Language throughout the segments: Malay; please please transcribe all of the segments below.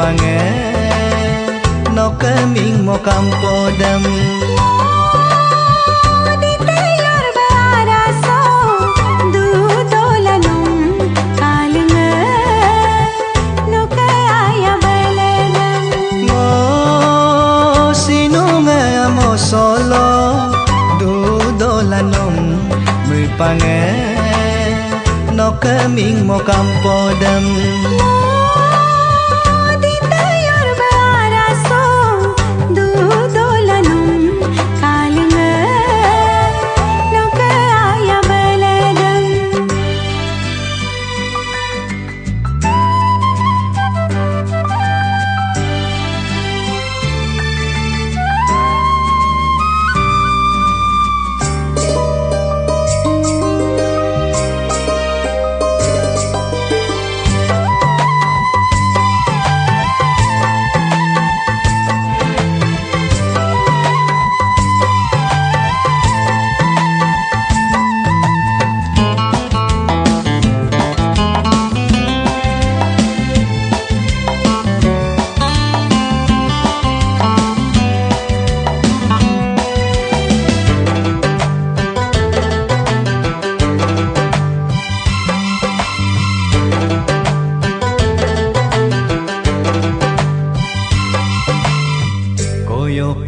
pange no keming mo kampodem di tayor baraso du dolanum kalinge no kaya beledem mo sinunga mo solo du dolanum mi pange no keming mo kampodem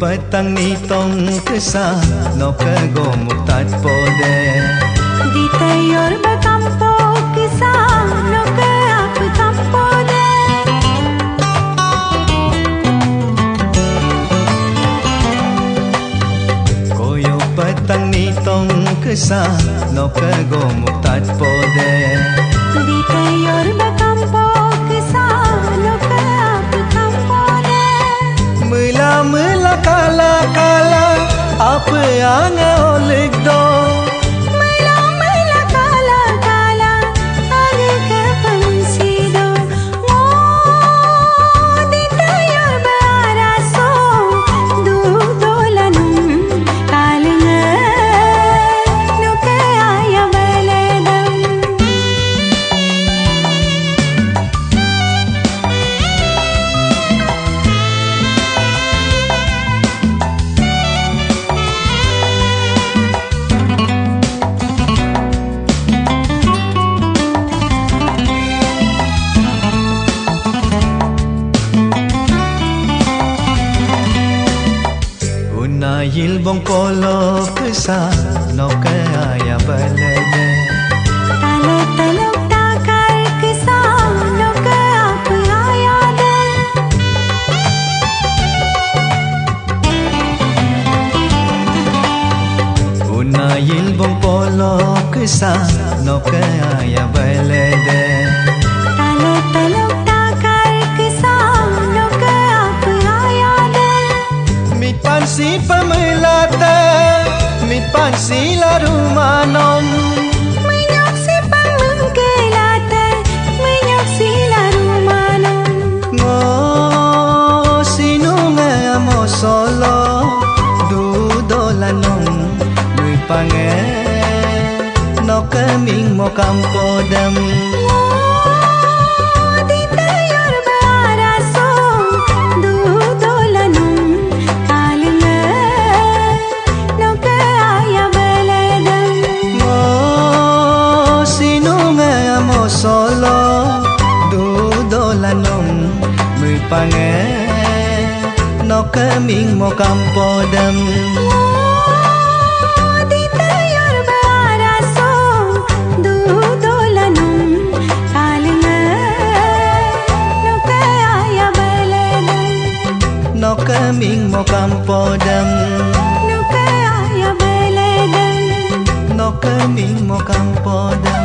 petang ni tong kesa no kago muktat pode di tayor bakampo kisa no ke aku kampode koyo petang ni tong kesa no kago muktat pode di tayor bakampo kisa no ke aku kampode mula kala kala apa yang olik do mula kala kala age ke pansido mo di tayor baraso du dolanum kalinge no kaya beledam Yilbong polo kesa no kaya balade talo talok takar kisa no ke aku ayade una yilbong polo kesa no kaya balade talo talok takar kisa no ke aku ayade mit pansi pamelata mit pansi larumanom menyaksi pamengkelate menyaksi larumanom ngo sinunga mo solo du dolanom mi pange no keming mo kampodem di tayor baraso du dolanum kalinge no kaya beledam pange no keming mo kampodem di tayor baraso du dolanum salinga no kaya baledam no keming mo kampodem no kaya baledam no keming mo kampodem